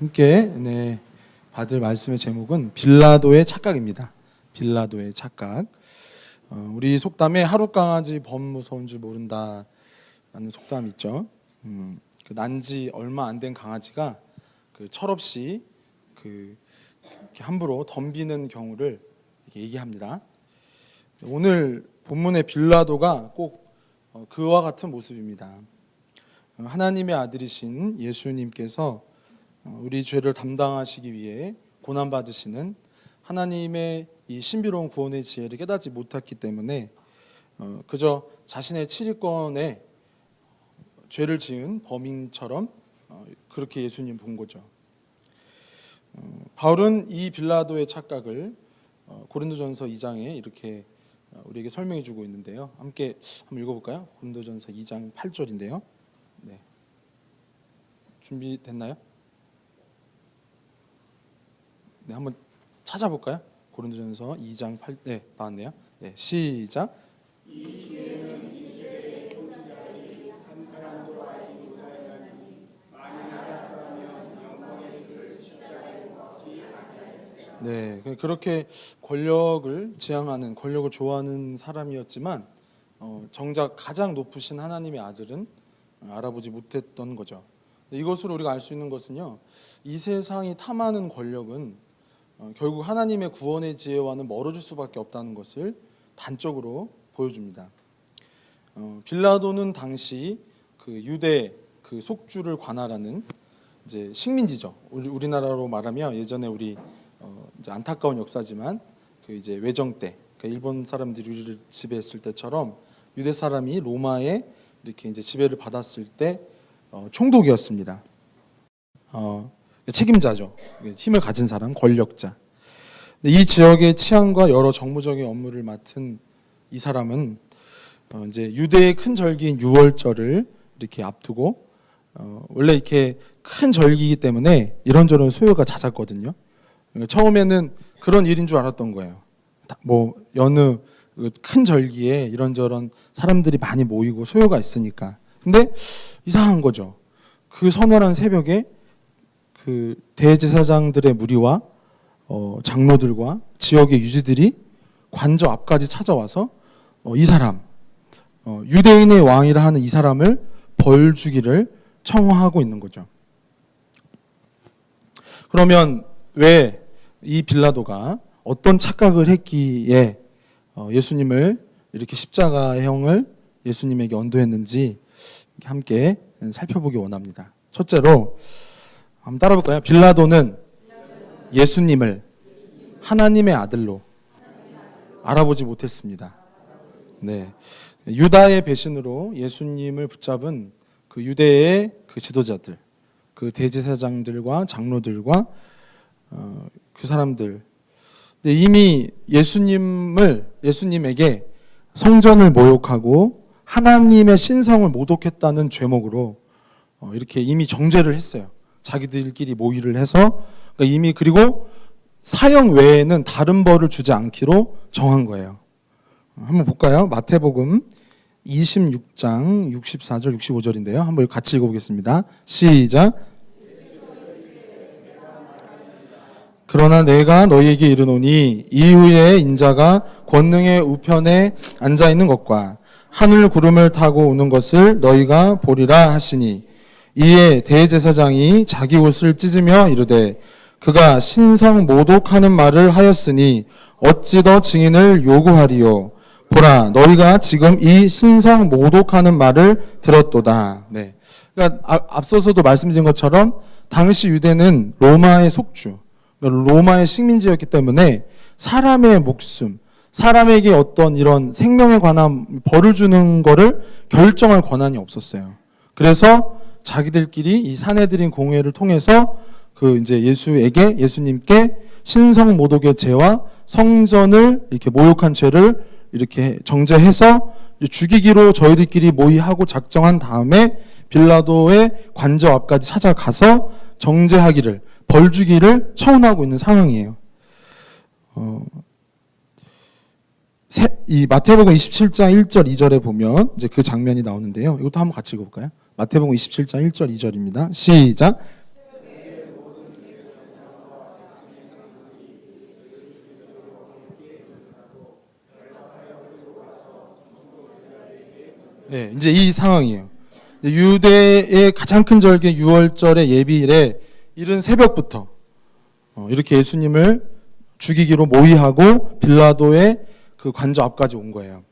함께 받을 말씀의 제목은 빌라도의 착각입니다. 빌라도의 착각. 우리 속담에 하룻강아지 범 무서운 줄 모른다라는 속담이 있죠. 그 난지 얼마 안 된 강아지가 그 철없이 이렇게 함부로 덤비는 경우를 얘기합니다. 오늘 본문의 빌라도가 꼭 그와 같은 모습입니다. 하나님의 아들이신 예수님께서 우리 죄를 담당하시기 위해 고난받으시는 하나님의 이 신비로운 구원의 지혜를 깨닫지 못했기 때문에 그저 자신의 치리권에 죄를 지은 범인처럼 그렇게 예수님 본 거죠. 바울은 이 빌라도의 착각을 고린도전서 2장에 이렇게 우리에게 설명해 주고 있는데요. 함께 한번 읽어볼까요? 고린도전서 2장 8절인데요. 네. 준비됐나요? 네, 한번 찾아볼까요? 고린도전서 2장 8, 네, 나왔네요. 네, 시작. 이 지혜는 이세의 통치자들이 한 사람도 알지 못하였나니 만일 알았다면 영광의 주를 십자가에 못 박지 아니하였으리라. 네, 그렇게 권력을 지향하는, 권력을 좋아하는 사람이었지만 정작 가장 높으신 하나님의 아들은 알아보지 못했던 거죠. 이것으로 우리가 알 수 있는 것은요, 이 세상이 탐하는 권력은 결국 하나님의 구원의 지혜와는 멀어질 수밖에 없다는 것을 단적으로 보여줍니다. 빌라도는 당시 그 유대 그 속주를 관할하는 이제 식민지죠. 우리나라로 말하면 예전에 우리 이제 안타까운 역사지만 그 이제 외정 때, 그러니까 일본 사람들이 우리를 지배했을 때처럼 유대 사람이 로마에 이렇게 이제 지배를 받았을 때 총독이었습니다. 책임자죠. 힘을 가진 사람, 권력자. 이 지역의 치안과 여러 정무적인 업무를 맡은 이 사람은 이제 유대의 큰 절기인 유월절을 이렇게 앞두고 원래 이렇게 큰 절기이기 때문에 이런저런 소요가 잦았거든요. 처음에는 그런 일인 줄 알았던 거예요. 뭐 여느 큰 절기에 이런저런 사람들이 많이 모이고 소요가 있으니까. 근데 이상한 거죠. 그 서늘한 새벽에 그 대제사장들의 무리와 장로들과 지역의 유지들이 관저 앞까지 찾아와서 이 사람, 유대인의 왕이라 하는 이 사람을 벌 주기를 청하고 있는 거죠. 그러면 왜 이 빌라도가 어떤 착각을 했기에 예수님을 이렇게 십자가형을 예수님에게 언도했는지 함께 살펴보기 원합니다. 첫째로 한번 따라볼까요? 빌라도는 예수님을 하나님의 아들로 알아보지 못했습니다. 네, 유다의 배신으로 예수님을 붙잡은 그 유대의 그 지도자들, 그 대제사장들과 장로들과 그 사람들, 이미 예수님에게 성전을 모욕하고 하나님의 신성을 모독했다는 죄목으로 이렇게 이미 정죄를 했어요. 자기들끼리 모의를 해서 이미 그리고 사형 외에는 다른 벌을 주지 않기로 정한 거예요. 한번 볼까요? 마태복음 26장 64절 65절인데요. 한번 같이 읽어보겠습니다. 시작. 그러나 내가 너희에게 이르노니 이후에 인자가 권능의 우편에 앉아있는 것과 하늘 구름을 타고 오는 것을 너희가 보리라 하시니 이에 대제사장이 자기 옷을 찢으며 이르되 그가 신성 모독하는 말을 하였으니 어찌 더 증인을 요구하리요. 보라, 너희가 지금 이 신성 모독하는 말을 들었도다. 네. 그러니까 앞서서도 말씀드린 것처럼 당시 유대는 로마의 속주, 로마의 식민지였기 때문에 사람의 목숨, 사람에게 어떤 이런 생명에 관한 벌을 주는 거를 결정할 권한이 없었어요. 그래서 자기들끼리 이 사내들인 공회를 통해서 그 이제 예수님께 신성 모독의 죄와 성전을 이렇게 모욕한 죄를 이렇게 정죄해서 죽이기로 저희들끼리 모의하고 작정한 다음에 빌라도의 관저 앞까지 찾아가서 정죄하기를, 벌 주기를 청하고 있는 상황이에요. 이 마태복음 27장 1절 2절에 보면 이제 그 장면이 나오는데요. 이것도 한번 같이 읽어볼까요? 마태복음 27장 1절 2절입니다. 시작. 예, 이제 이 상황이에요. 유대의 가장 큰 절기 유월절의 예비일에 이른 새벽부터 이렇게 예수님을 죽이기로 모의하고 빌라도의 그 관저 앞까지 온 거예요.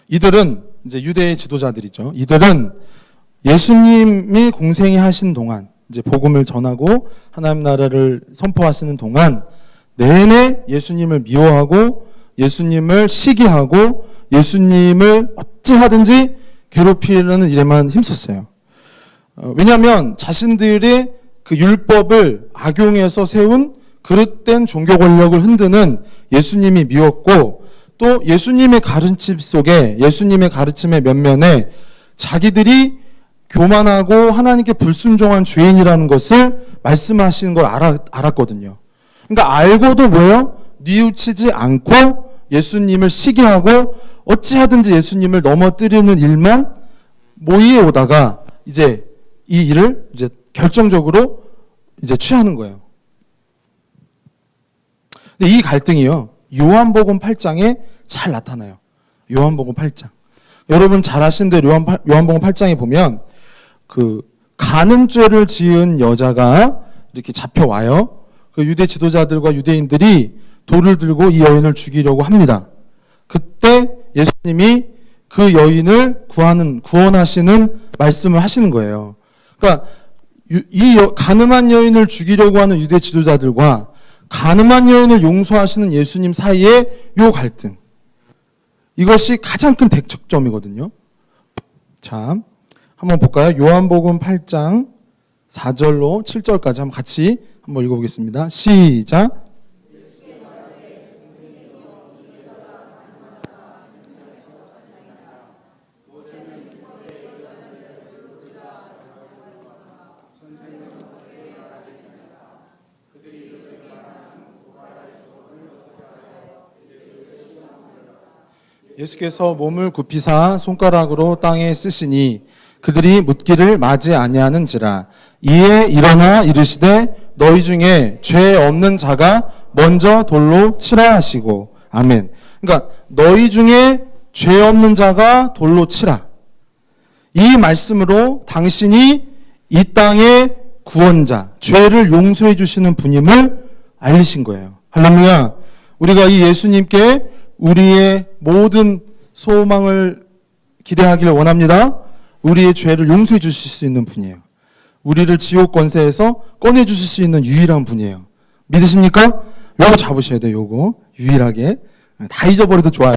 이들은 이제 유대의 지도자들이죠. 이들은 예수님이 공생이 하신 동안, 이제 복음을 전하고 하나님 나라를 선포하시는 동안 내내 예수님을 미워하고 예수님을 시기하고 예수님을 어찌하든지 괴롭히려는 일에만 힘썼어요. 왜냐하면 자신들의 그 율법을 악용해서 세운 그릇된 종교 권력을 흔드는 예수님이 미웠고, 또 예수님의 가르침 속에, 예수님의 가르침의 면면에 자기들이 교만하고 하나님께 불순종한 죄인이라는 것을 말씀하시는 걸 알았거든요. 그러니까 알고도 뭐예요? 뉘우치지 않고 예수님을 시기하고 어찌하든지 예수님을 넘어뜨리는 일만 모의해 오다가 이제 이 일을 이제 결정적으로 이제 취하는 거예요. 근데 이 갈등이요, 요한복음 8장에 잘 나타나요. 요한복음 8장. 여러분 잘 아시는 대로 요한복음 8장에 보면 그 간음죄를 지은 여자가 이렇게 잡혀와요. 그 유대 지도자들과 유대인들이 돌을 들고 이 여인을 죽이려고 합니다. 그때 예수님이 그 여인을 구원하시는 말씀을 하시는 거예요. 그러니까 이 간음한 여인을 죽이려고 하는 유대 지도자들과 간음한 여인을 용서하시는 예수님 사이의 요 갈등, 이것이 가장 큰 대척점이거든요. 자, 한번 볼까요? 요한복음 8장 4절로 7절까지 한번 같이 한번 읽어보겠습니다. 시작. 예수께서 몸을 굽히사 손가락으로 땅에 쓰시니 그들이 묻기를 맞이 아니하는지라. 이에 일어나 이르시되 너희 중에 죄 없는 자가 먼저 돌로 치라 하시고. 아멘. 그러니까 너희 중에 죄 없는 자가 돌로 치라. 이 말씀으로 당신이 이 땅의 구원자, 죄를 용서해 주시는 분임을 알리신 거예요. 할렐루야. 우리가 이 예수님께 우리의 모든 소망을 기대하기를 원합니다. 우리의 죄를 용서해 주실 수 있는 분이에요. 우리를 지옥 권세에서 꺼내 주실 수 있는 유일한 분이에요. 믿으십니까? 요거 잡으셔야 돼요. 요거 유일하게. 다 잊어버려도 좋아요.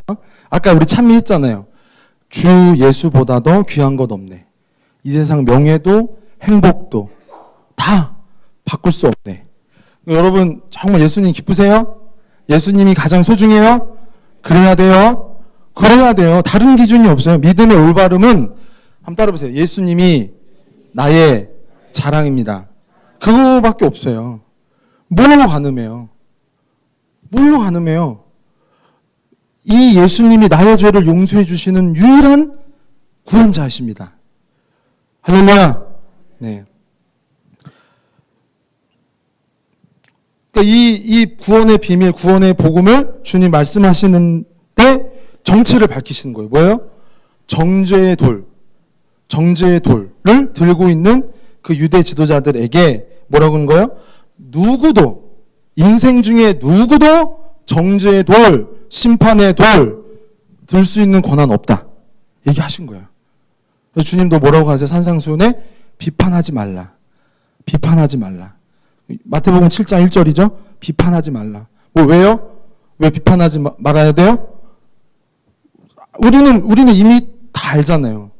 아까 우리 찬미했잖아요. 주 예수보다 더 귀한 것 없네. 이 세상 명예도 행복도 다 바꿀 수 없네. 여러분 정말 예수님 기쁘세요? 예수님이 가장 소중해요? 그래야 돼요. 그래야 돼요. 다른 기준이 없어요. 믿음의 올바름은 한번 따라보세요. 예수님이 나의 자랑입니다. 그거밖에 없어요. 뭘로 가늠해요? 뭘로 가늠해요? 이 예수님이 나의 죄를 용서해 주시는 유일한 구원자이십니다. 할렐루야. 네. 그러니까 이 구원의 비밀, 구원의 복음을 주님 말씀하시는데 정체를 밝히시는 거예요. 뭐예요? 정죄의 돌을 들고 있는 그 유대 지도자들에게 뭐라고 하는 거예요? 누구도, 인생 중에 누구도 정죄의 돌, 심판의 돌 들 수 있는 권한 없다. 얘기하신 거예요. 그래서 주님도 뭐라고 하세요? 산상수훈에 비판하지 말라. 비판하지 말라. 마태복음 7장 1절이죠. 비판하지 말라. 뭐 왜요? 왜 비판하지 말아야 돼요? 우리는 이미 다 알잖아요.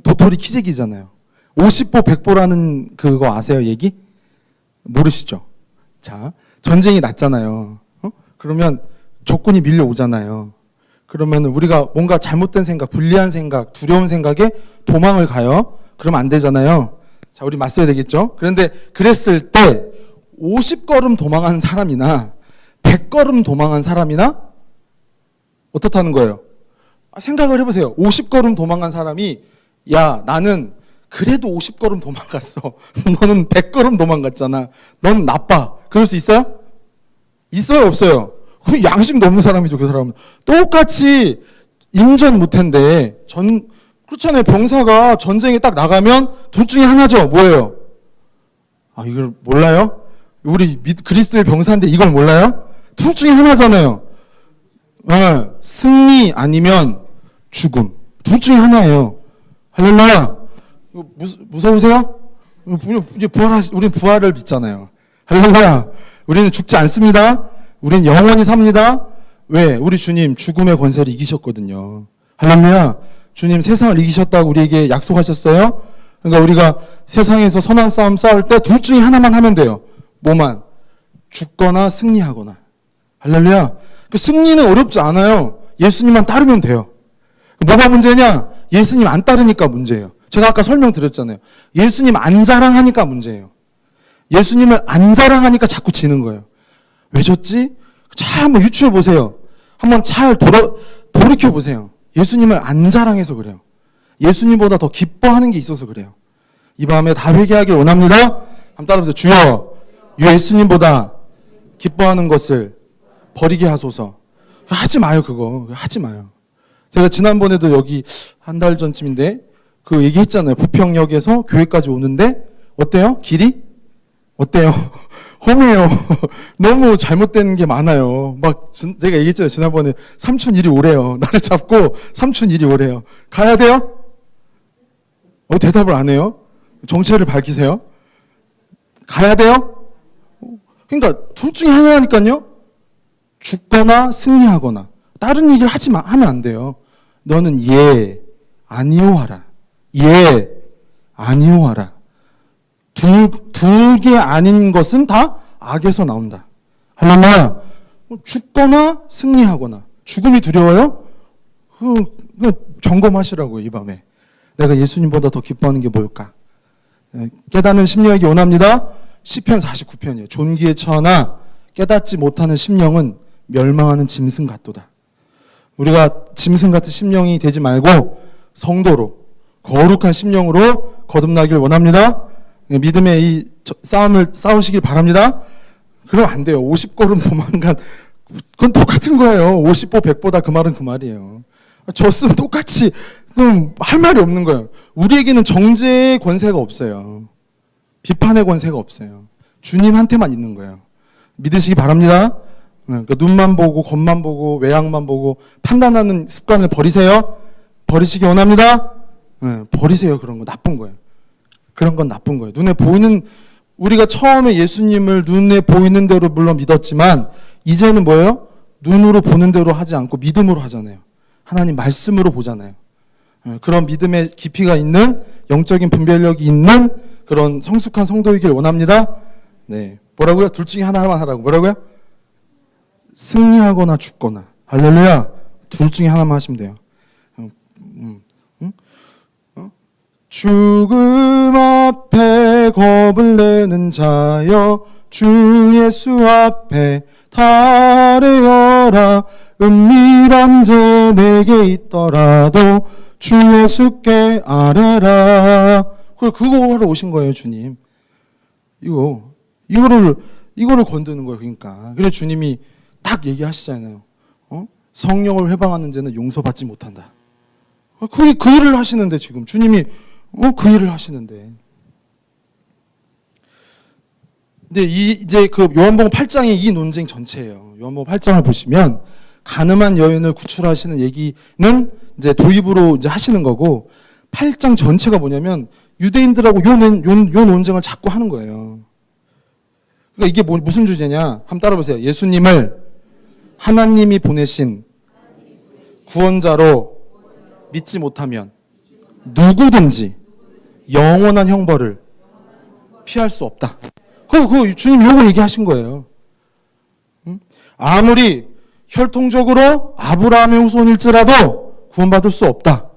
도토리 키재기잖아요. 50보 100보라는 그거 아세요? 얘기? 모르시죠? 자, 전쟁이 났잖아요. 그러면 적군이 밀려오잖아요. 그러면 우리가 뭔가 잘못된 생각, 불리한 생각, 두려운 생각에 도망을 가요. 그러면 안 되잖아요. 자, 우리 맞서야 되겠죠? 그런데 그랬을 때 50걸음 도망한 사람이나 100걸음 도망한 사람이나 어떻다는 거예요? 생각을 해보세요. 50걸음 도망한 사람이 야, 나는 그래도 50걸음 도망갔어. 너는 100걸음 도망갔잖아. 넌 나빠. 그럴 수 있어요? 있어요? 없어요? 그 양심도 없는 사람이죠. 그 사람은. 똑같이 임전무태인데 그렇잖아요. 병사가 전쟁에 딱 나가면 둘 중에 하나죠. 뭐예요? 아, 이걸 몰라요? 우리 그리스도의 병사인데 이걸 몰라요? 둘 중에 하나잖아요. 네, 승리 아니면 죽음. 둘 중에 하나예요. 할렐루야. 무서우세요? 우리는 부활을 믿잖아요. 할렐루야. 우리는 죽지 않습니다. 우리는 영원히 삽니다. 왜? 우리 주님 죽음의 권세를 이기셨거든요. 할렐루야. 주님 세상을 이기셨다고 우리에게 약속하셨어요. 그러니까 우리가 세상에서 선한 싸움 싸울 때 둘 중에 하나만 하면 돼요. 뭐만? 죽거나 승리하거나. 할렐루야. 그 승리는 어렵지 않아요. 예수님만 따르면 돼요. 뭐가 문제냐? 예수님 안 따르니까 문제예요. 제가 아까 설명드렸잖아요. 예수님 안 자랑하니까 문제예요. 예수님을 안 자랑하니까 자꾸 지는 거예요. 왜 졌지? 잘 한번 유추해 보세요. 한번 잘 돌이켜 보세요. 예수님을 안 자랑해서 그래요. 예수님보다 더 기뻐하는 게 있어서 그래요. 이 밤에 다 회개하길 원합니다. 한번 따라해보세요. 주여, 예수님보다 기뻐하는 것을 버리게 하소서. 하지 마요, 그거. 하지 마요. 제가 지난번에도 여기 한 달 전쯤인데 그 얘기했잖아요. 부평역에서 교회까지 오는데 어때요? 길이? 어때요? 험해요. 너무 잘못된 게 많아요. 막 제가 얘기했잖아요. 지난번에 삼촌 일이 오래요. 나를 잡고 삼촌 일이 오래요. 가야 돼요? 대답을 안 해요? 정체를 밝히세요? 가야 돼요? 그러니까 둘 중에 하나니까요. 죽거나 승리하거나 다른 얘기를 하면 안 돼요. 너는 예, 아니요 하라. 예, 아니요 하라. 둘 개 아닌 것은 다 악에서 나온다. 할렐루야. 죽거나 승리하거나. 죽음이 두려워요? 점검하시라고요, 이 밤에. 내가 예수님보다 더 기뻐하는 게 뭘까? 깨닫는 심령에게 원합니다. 시편 49편이에요. 존귀에 처하나 깨닫지 못하는 심령은 멸망하는 짐승 같도다. 우리가 짐승 같은 심령이 되지 말고 성도로 거룩한 심령으로 거듭나길 원합니다. 믿음의 이 싸움을 싸우시길 바랍니다. 그러면 안 돼요. 50걸음 도망간 그건 똑같은 거예요. 50보 100보다 그 말은 그 말이에요. 졌으면 똑같이 그럼 할 말이 없는 거예요. 우리에게는 정죄의 권세가 없어요. 비판의 권세가 없어요. 주님한테만 있는 거예요. 믿으시기 바랍니다. 그러니까 눈만 보고 겉만 보고 외양만 보고 판단하는 습관을 버리세요. 버리시기 원합니다. 버리세요. 그런 거 나쁜 거예요. 그런 건 나쁜 거예요. 눈에 보이는 우리가 처음에 예수님을 눈에 보이는 대로 물론 믿었지만 이제는 뭐예요? 눈으로 보는 대로 하지 않고 믿음으로 하잖아요. 하나님 말씀으로 보잖아요. 그런 믿음의 깊이가 있는 영적인 분별력이 있는 그런 성숙한 성도이길 원합니다. 네. 뭐라고요? 둘 중에 하나만 하라고. 뭐라고요? 승리하거나 죽거나. 할렐루야. 둘 중에 하나만 하시면 돼요. 죽음 앞에 겁을 내는 자여 주 예수 앞에 달래어라. 은밀한 죄 내게 있더라도 주 예수께 아뢰라. 그거 하러 오신 거예요, 주님. 이거를 건드는 거예요, 그러니까. 그래서 주님이 딱 얘기하시잖아요. 성령을 회방하는 자는 용서받지 못한다. 그 일을 하시는데 지금 주님이 그 일을 하시는데. 근데 이제 그 요한복음 8장의 이 논쟁 전체예요. 요한복음 8장을 보시면 가늠한 여인을 구출하시는 얘기는 이제 도입으로 이제 하시는 거고 8장 전체가 뭐냐면 유대인들하고 요 논쟁을 자꾸 하는 거예요. 그러니까 이게 무슨 주제냐? 한번 따라보세요. 예수님을 하나님이 보내신 구원자로 믿지 못하면 누구든지 영원한 형벌을 피할 수 없다. 그 주님 요거 얘기하신 거예요. 아무리 혈통적으로 아브라함의 후손일지라도 구원받을 수 없다.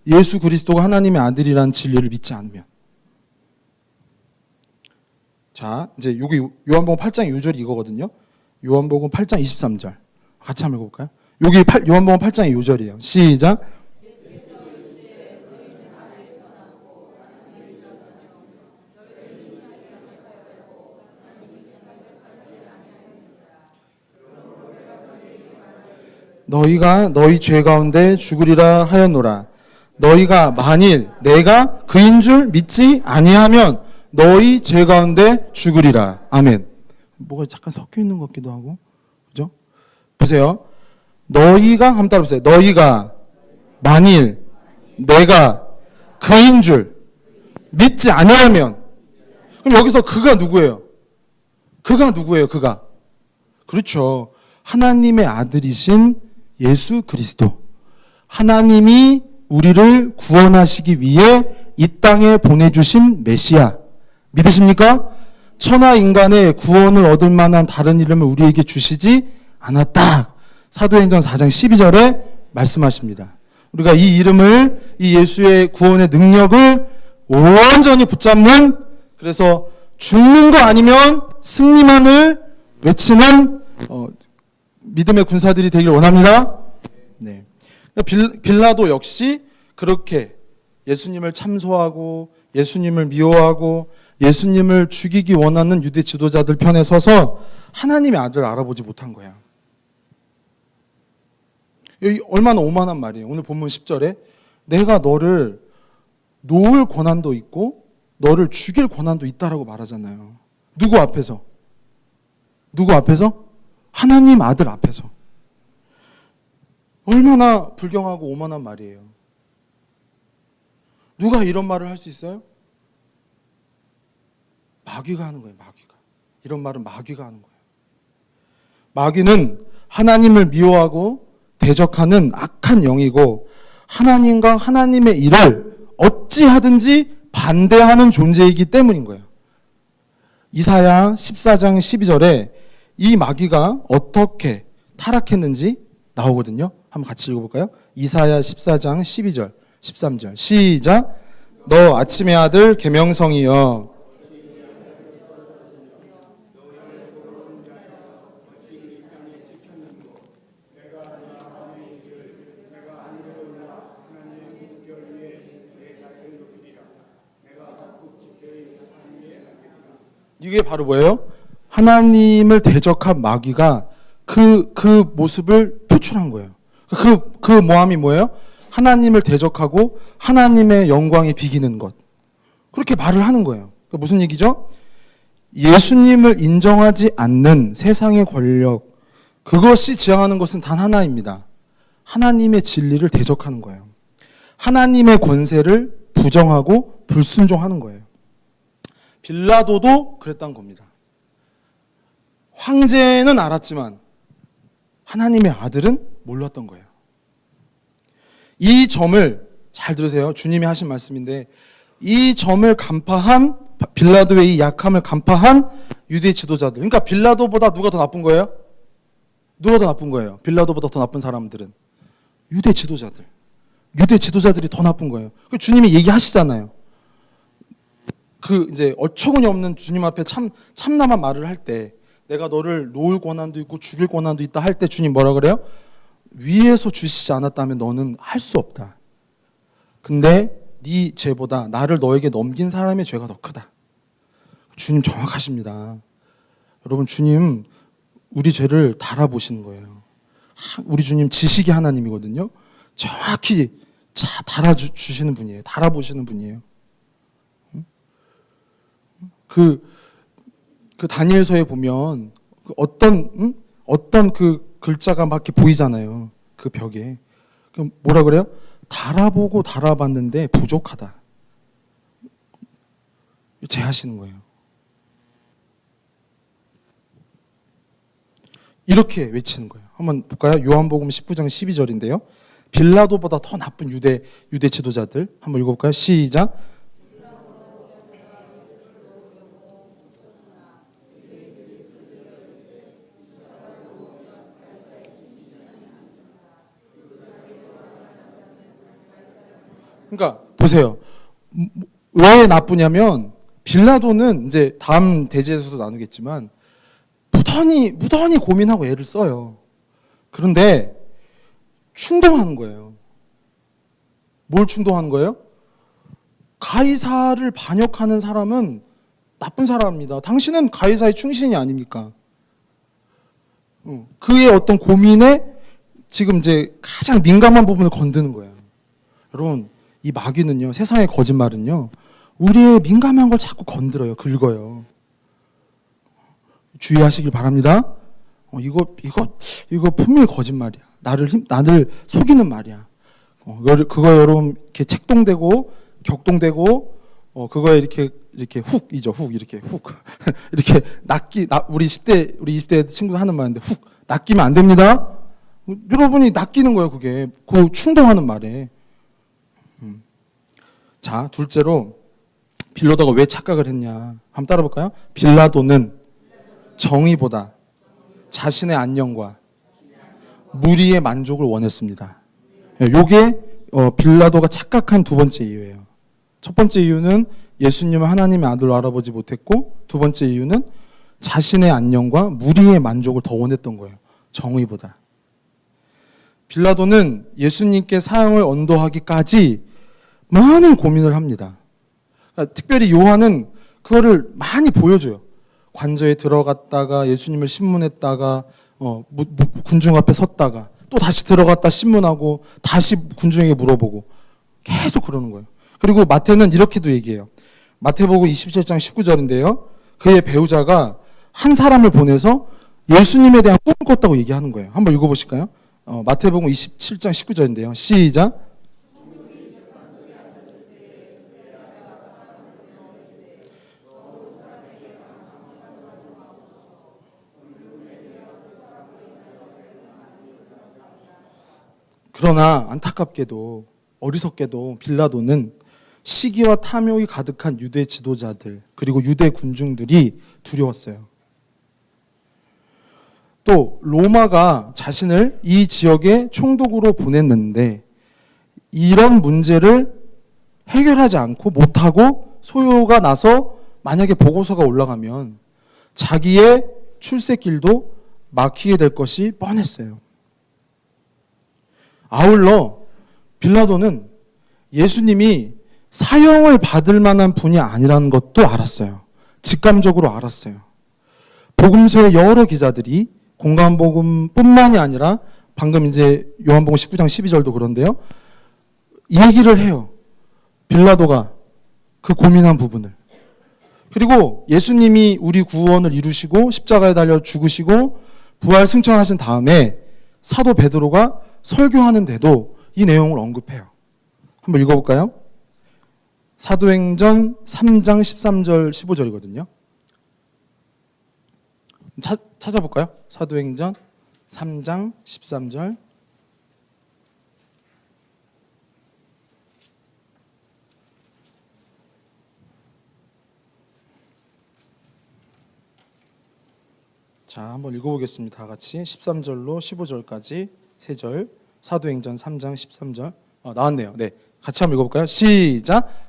예수 그리스도가 하나님의 아들이라는 진리를 믿지 않으면. 자, 이제 여기 요한복음 8장 요절이 이거거든요. 요한복음 8장 23절. 같이 한번 읽어볼까요? 여기 요한복음 8장의 요절이에요. 시작. 너희가 너희 죄 가운데 죽으리라 하였노라. 너희가 만일 내가 그인 줄 믿지 아니하면 너희 죄 가운데 죽으리라. 아멘. 뭐가 잠깐 섞여 있는 것 같기도 하고, 그죠? 보세요. 너희가 한번 따라보세요. 너희가 만일 내가 그인 줄 믿지 아니하면, 그럼 여기서 그가 누구예요? 그가 누구예요? 그가. 그렇죠. 하나님의 아들이신 예수 그리스도. 하나님이 우리를 구원하시기 위해 이 땅에 보내주신 메시아. 믿으십니까? 천하 인간의 구원을 얻을 만한 다른 이름을 우리에게 주시지 않았다. 사도행전 4장 12절에 말씀하십니다. 우리가 이 이름을, 이 예수의 구원의 능력을 온전히 붙잡는, 그래서 죽는 거 아니면 승리만을 외치는 믿음의 군사들이 되길 원합니다. 네. 빌라도 역시 그렇게 예수님을 참소하고 예수님을 미워하고 예수님을 죽이기 원하는 유대 지도자들 편에 서서 하나님의 아들을 알아보지 못한 거야. 여기 얼마나 오만한 말이에요. 오늘 본문 10절에 내가 너를 놓을 권한도 있고 너를 죽일 권한도 있다라고 말하잖아요. 누구 앞에서? 누구 앞에서? 하나님 아들 앞에서. 얼마나 불경하고 오만한 말이에요. 누가 이런 말을 할 수 있어요? 마귀가 하는 거예요. 마귀가. 이런 말은 마귀가 하는 거예요. 마귀는 하나님을 미워하고 대적하는 악한 영이고 하나님과 하나님의 일을 어찌하든지 반대하는 존재이기 때문인 거예요. 이사야 14장 12절에 이 마귀가 어떻게 타락했는지 나오거든요. 한번 같이 읽어볼까요? 이사야 14장 12절, 13절 시작. 너 아침의 아들 계명성이여. 이게 바로 뭐예요? 하나님을 대적한 마귀가 그 모습을 표출한 거예요. 그 모함이 뭐예요? 하나님을 대적하고 하나님의 영광에 비기는 것. 그렇게 말을 하는 거예요. 그러니까 무슨 얘기죠? 예수님을 인정하지 않는 세상의 권력, 그것이 지향하는 것은 단 하나입니다. 하나님의 진리를 대적하는 거예요. 하나님의 권세를 부정하고 불순종하는 거예요. 빌라도도 그랬던 겁니다. 황제는 알았지만 하나님의 아들은 몰랐던 거예요. 이 점을 잘 들으세요. 주님이 하신 말씀인데 이 점을 간파한, 빌라도의 이 약함을 간파한 유대 지도자들. 그러니까 빌라도보다 누가 더 나쁜 거예요? 누가 더 나쁜 거예요? 빌라도보다 더 나쁜 사람들은 유대 지도자들. 유대 지도자들이 더 나쁜 거예요. 주님이 얘기하시잖아요. 이제 어처구니 없는 주님 앞에 참남한 말을 할 때, 내가 너를 놓을 권한도 있고 죽일 권한도 있다 할 때 주님 뭐라 그래요? 위에서 주시지 않았다면 너는 할 수 없다. 근데 네 죄보다 나를 너에게 넘긴 사람의 죄가 더 크다. 주님 정확하십니다. 여러분, 주님 우리 죄를 달아보시는 거예요. 우리 주님 지식의 하나님이거든요. 정확히 달아주시는 분이에요. 달아보시는 분이에요. 그 다니엘서에 보면 어떤 그 글자가 막 이렇게 보이잖아요. 그 벽에. 그럼 뭐라 그래요? 달아보고 달아봤는데 부족하다. 제하시는 거예요. 이렇게 외치는 거예요. 한번 볼까요? 요한복음 19장 12절인데요. 빌라도보다 더 나쁜 유대 지도자들 한번 읽어볼까요? 시작. 그러니까 보세요. 왜 나쁘냐면 빌라도는 이제 다음 대지에서도 나누겠지만 무던히 고민하고 애를 써요. 그런데 충동하는 거예요. 뭘 충동하는 거예요? 가이사를 반역하는 사람은 나쁜 사람입니다. 당신은 가이사의 충신이 아닙니까? 그의 어떤 고민에 지금 이제 가장 민감한 부분을 건드는 거예요. 여러분, 이 마귀는요, 세상의 거짓말은요, 우리의 민감한 걸 자꾸 건드려요. 긁어요. 주의하시길 바랍니다. 이거 분명히 거짓말이야. 나를 속이는 말이야. 그거 여러분 이렇게 책동되고 격동되고 그거에 이렇게 훅이죠. 훅 이렇게 훅 이렇게 우리 20대 친구들 하는 말인데 훅 낚이면 안 됩니다. 여러분이 낚이는 거예요. 그게 그 충동하는 말에. 자, 둘째로 빌라도가 왜 착각을 했냐? 한번 따라볼까요? 빌라도는 정의보다 자신의 안녕과 무리의 만족을 원했습니다. 요게 빌라도가 착각한 두 번째 이유예요. 첫 번째 이유는 예수님을 하나님의 아들로 알아보지 못했고, 두 번째 이유는 자신의 안녕과 무리의 만족을 더 원했던 거예요. 정의보다. 빌라도는 예수님께 사형을 언도하기까지 많은 고민을 합니다. 그러니까 특별히 요한은 그거를 많이 보여줘요. 관저에 들어갔다가 예수님을 신문했다가 군중 앞에 섰다가 또 다시 들어갔다 신문하고 다시 군중에게 물어보고 계속 그러는 거예요. 그리고 마태는 이렇게도 얘기해요. 마태복음 27장 19절인데요. 그의 배우자가 한 사람을 보내서 예수님에 대한 꿈을 꿨다고 얘기하는 거예요. 한번 읽어보실까요? 마태복음 27장 19절인데요. 시작. 그러나 안타깝게도 어리석게도 빌라도는 시기와 탐욕이 가득한 유대 지도자들 그리고 유대 군중들이 두려웠어요. 또 로마가 자신을 이 지역의 총독으로 보냈는데 이런 문제를 해결하지 않고 못하고 소요가 나서 만약에 보고서가 올라가면 자기의 출세길도 막히게 될 것이 뻔했어요. 아울러 빌라도는 예수님이 사형을 받을 만한 분이 아니라는 것도 알았어요. 직감적으로 알았어요. 복음서의 여러 기자들이 공간복음뿐만이 아니라 방금 이제 요한복음 19장 12절도 그런데요. 이 얘기를 해요. 빌라도가 그 고민한 부분을. 그리고 예수님이 우리 구원을 이루시고 십자가에 달려 죽으시고 부활 승천하신 다음에 사도 베드로가 설교하는데도 이 내용을 언급해요. 한번 읽어볼까요? 사도행전 3장 13절 15절이거든요. 찾아볼까요? 사도행전 3장 13절. 자, 한번 읽어보겠습니다. 다 같이 13절로 15절까지 3절. 사도행전 3장 13절. 나왔네요. 네, 같이 한번 읽어볼까요? 시작.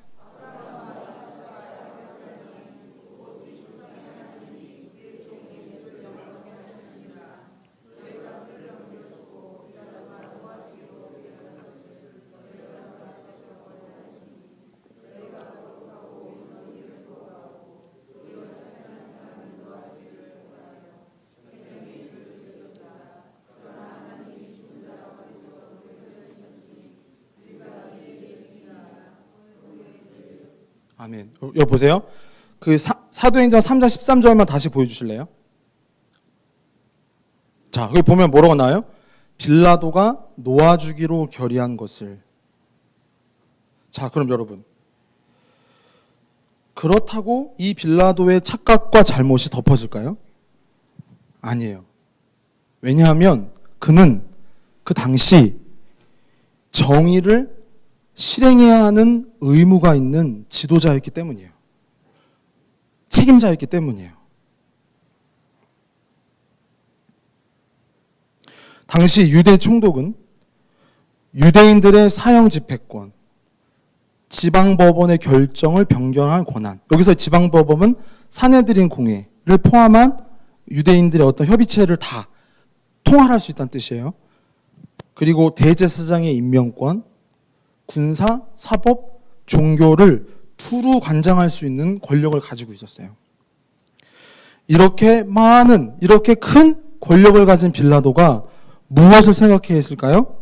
아멘. 여기 보세요. 그 사도행전 3장 13절만 다시 보여주실래요? 자, 여기 보면 뭐라고 나와요? 빌라도가 놓아주기로 결의한 것을. 자, 그럼 여러분, 그렇다고 이 빌라도의 착각과 잘못이 덮어질까요? 아니에요. 왜냐하면 그는 그 당시 정의를 실행해야 하는 의무가 있는 지도자였기 때문이에요. 책임자였기 때문이에요. 당시 유대 총독은 유대인들의 사형 집행권, 지방법원의 결정을 변경할 권한. 여기서 지방법원은 사내들인 공회를 포함한 유대인들의 어떤 협의체를 다 통할할 수 있다는 뜻이에요. 그리고 대제사장의 임명권, 군사, 사법, 종교를 두루 관장할 수 있는 권력을 가지고 있었어요. 이렇게 큰 권력을 가진 빌라도가 무엇을 생각해야 했을까요?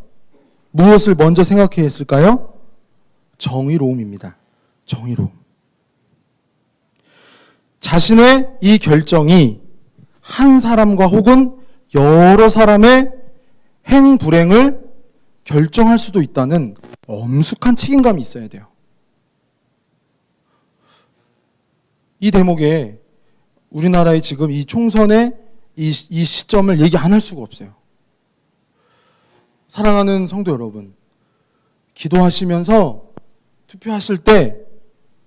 무엇을 먼저 생각해야 했을까요? 정의로움입니다. 정의로움. 자신의 이 결정이 한 사람과 혹은 여러 사람의 행불행을 결정할 수도 있다는 엄숙한 책임감이 있어야 돼요. 이 대목에 우리나라의 지금 이 총선의 이 시점을 얘기 안 할 수가 없어요. 사랑하는 성도 여러분, 기도하시면서 투표하실 때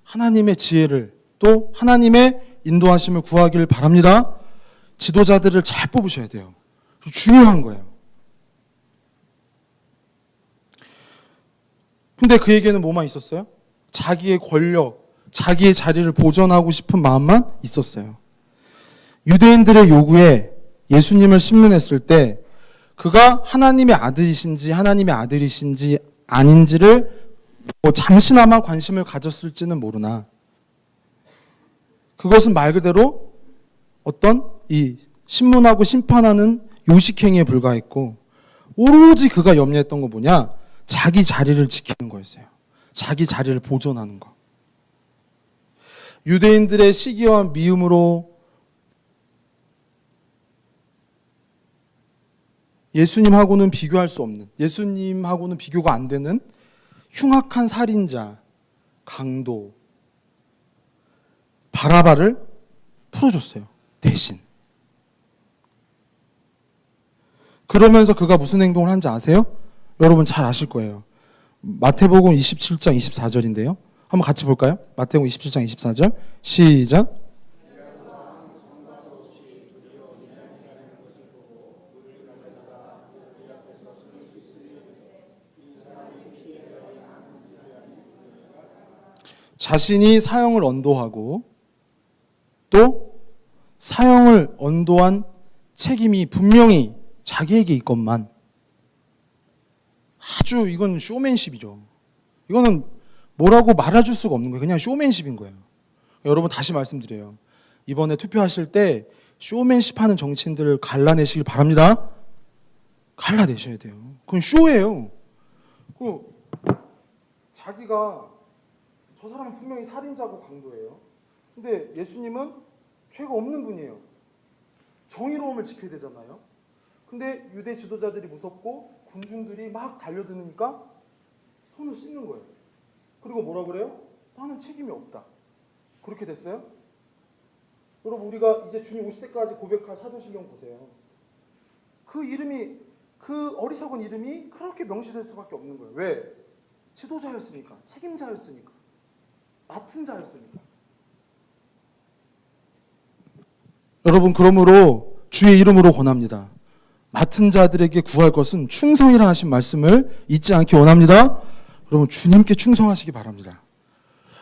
하나님의 지혜를 또 하나님의 인도하심을 구하길 바랍니다. 지도자들을 잘 뽑으셔야 돼요. 중요한 거예요. 근데 그에게는 뭐만 있었어요? 자기의 권력, 자기의 자리를 보존하고 싶은 마음만 있었어요. 유대인들의 요구에 예수님을 신문했을 때 그가 하나님의 아들이신지 하나님의 아들이신지 아닌지를 잠시나마 관심을 가졌을지는 모르나 그것은 말 그대로 어떤 이 신문하고 심판하는 요식행위에 불과했고 오로지 그가 염려했던 거 뭐냐? 자기 자리를 지키는 거였어요. 자기 자리를 보존하는 거. 유대인들의 시기와 미움으로 예수님하고는 비교할 수 없는, 예수님하고는 비교가 안 되는 흉악한 살인자, 강도, 바라바를 풀어줬어요. 대신. 그러면서 그가 무슨 행동을 한지 아세요? 여러분 잘 아실 거예요. 마태복음 27장 24절인데요. 한번 같이 볼까요? 마태복음 27장 24절 시작. 자신이 사형을 언도하고 또 사형을 언도한 책임이 분명히 자기에게 있건만 아주 이건 쇼맨십이죠. 이거는 뭐라고 말해줄 수가 없는 거예요. 그냥 쇼맨십인 거예요. 여러분 다시 말씀드려요. 이번에 투표하실 때 쇼맨십 하는 정치인들을 갈라내시길 바랍니다. 갈라내셔야 돼요. 그건 쇼예요. 자기가 저 사람은 분명히 살인자고 강도예요. 근데 예수님은 죄가 없는 분이에요. 정의로움을 지켜야 되잖아요. 근데 유대 지도자들이 무섭고 군중들이 막 달려드니까 손을 씻는 거예요. 그리고 뭐라 그래요? 나는 책임이 없다. 그렇게 됐어요? 여러분 우리가 이제 주님 오실 때까지 고백할 사도신경 보세요. 그 이름이 그 어리석은 이름이 그렇게 명시될 수밖에 없는 거예요. 왜? 지도자였으니까, 책임자였으니까, 맡은 자였으니까. 여러분 그러므로 주의 이름으로 권합니다. 맡은 자들에게 구할 것은 충성이라 하신 말씀을 잊지 않기 원합니다. 여러분 주님께 충성하시기 바랍니다.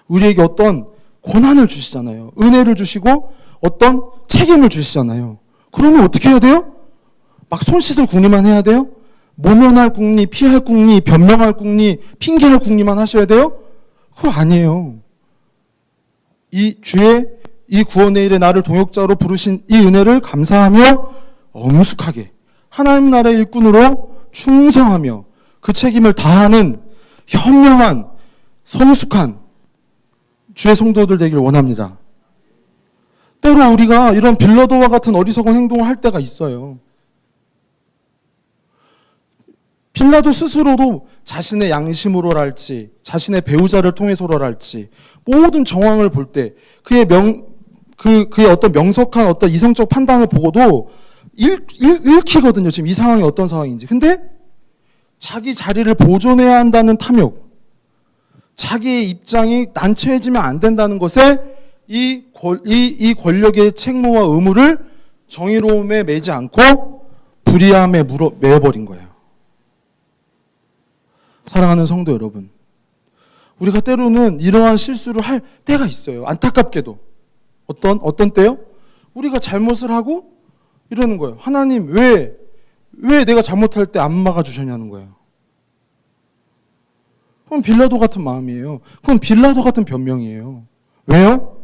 우리에게 어떤 권한을 주시잖아요. 은혜를 주시고 어떤 책임을 주시잖아요. 그러면 어떻게 해야 돼요? 막 손 씻을 궁리만 해야 돼요? 모면할 궁리, 피할 궁리, 변명할 궁리, 핑계할 궁리만 하셔야 돼요? 그거 아니에요. 이 주의 이 구원의 일에 나를 동역자로 부르신 이 은혜를 감사하며 엄숙하게 하나님 나라의 일꾼으로 충성하며 그 책임을 다하는 현명한 성숙한 주의 성도들 되길 원합니다. 때로 우리가 이런 빌라도와 같은 어리석은 행동을 할 때가 있어요. 빌라도 스스로도 자신의 양심으로랄지 자신의 배우자를 통해서로랄지 모든 정황을 볼 때 그의 어떤 명석한 어떤 이성적 판단을 보고도 읽히거든요. 지금 이 상황이 어떤 상황인지. 근데 자기 자리를 보존해야 한다는 탐욕, 자기의 입장이 난처해지면 안 된다는 것에 이 권력의 책무와 의무를 정의로움에 매지 않고 불의함에 매어버린 거예요. 사랑하는 성도 여러분, 우리가 때로는 이러한 실수를 할 때가 있어요. 안타깝게도. 어떤 때요? 우리가 잘못을 하고 이러는 거예요. 하나님 왜 내가 잘못할 때 안 막아주셨냐는 거예요. 그건 빌라도 같은 마음이에요. 그건 빌라도 같은 변명이에요. 왜요?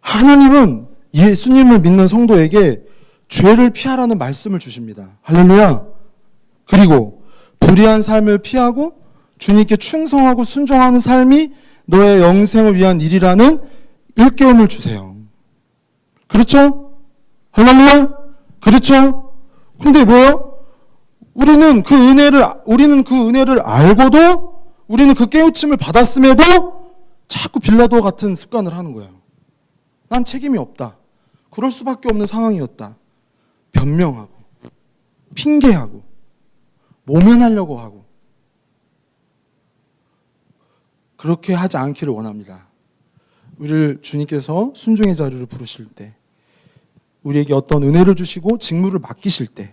하나님은 예수님을 믿는 성도에게 죄를 피하라는 말씀을 주십니다. 할렐루야. 그리고 불의한 삶을 피하고 주님께 충성하고 순종하는 삶이 너의 영생을 위한 일이라는 일깨움을 주세요. 그렇죠? 할렐루야. 그렇죠? 근데 뭐요? 우리는 그 은혜를 알고도, 우리는 그 깨우침을 받았음에도 자꾸 빌라도 같은 습관을 하는 거예요. 난 책임이 없다. 그럴 수밖에 없는 상황이었다. 변명하고, 핑계하고, 모면하려고 하고. 그렇게 하지 않기를 원합니다. 우리를 주님께서 순종의 자리를 부르실 때, 우리에게 어떤 은혜를 주시고 직무를 맡기실 때,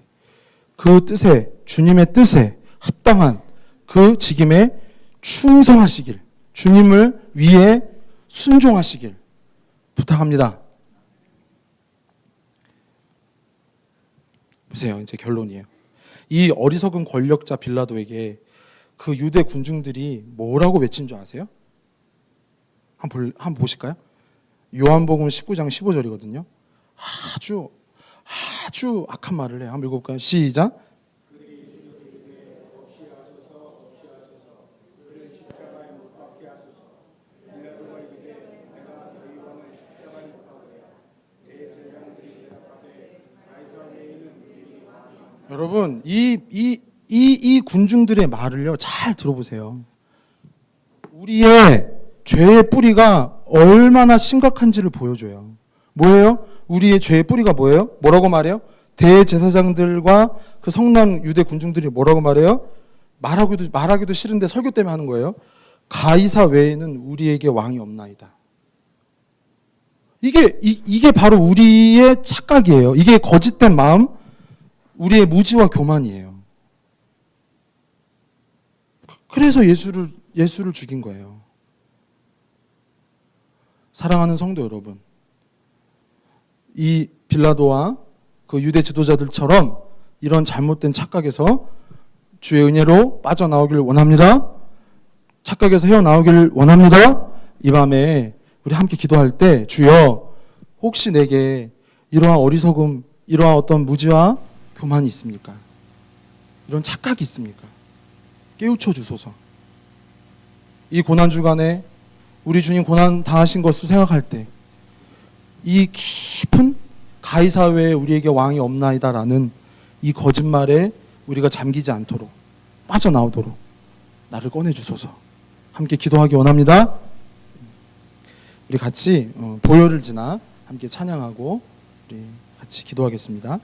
그 뜻에, 주님의 뜻에 합당한 그 직임에 충성하시길, 주님을 위해 순종하시길 부탁합니다. 보세요. 이제 결론이에요. 이 어리석은 권력자 빌라도에게 그 유대 군중들이 뭐라고 외친 줄 아세요? 한번 보실까요? 요한복음 19장 15절이거든요. 아주 악한 말을 해요. 한번 읽어볼까요? 시작. 여러분, 이 군중들의 말을요, 잘 들어보세요. 우리의 죄의 뿌리가 얼마나 심각한지를 보여줘요. 뭐예요? 우리의 죄의 뿌리가 뭐예요? 뭐라고 말해요? 대제사장들과 그 성난 유대 군중들이 뭐라고 말해요? 말하기도 싫은데 설교 때문에 하는 거예요. 가이사 외에는 우리에게 왕이 없나이다. 이게 바로 우리의 착각이에요. 이게 거짓된 마음, 우리의 무지와 교만이에요. 그래서 예수를 죽인 거예요. 사랑하는 성도 여러분, 이 빌라도와 그 유대 지도자들처럼 이런 잘못된 착각에서 주의 은혜로 빠져나오길 원합니다. 착각에서 헤어나오길 원합니다. 이 밤에 우리 함께 기도할 때, 주여, 혹시 내게 이러한 어리석음, 이러한 어떤 무지와 교만이 있습니까? 이런 착각이 있습니까? 깨우쳐 주소서. 이 고난주간에 우리 주님 고난 당하신 것을 생각할 때, 이 깊은 가이사 외에 우리에게 왕이 없나이다라는 이 거짓말에 우리가 잠기지 않도록, 빠져나오도록 나를 꺼내주소서. 함께 기도하기 원합니다. 우리 같이 보혈을 지나 함께 찬양하고 우리 같이 기도하겠습니다.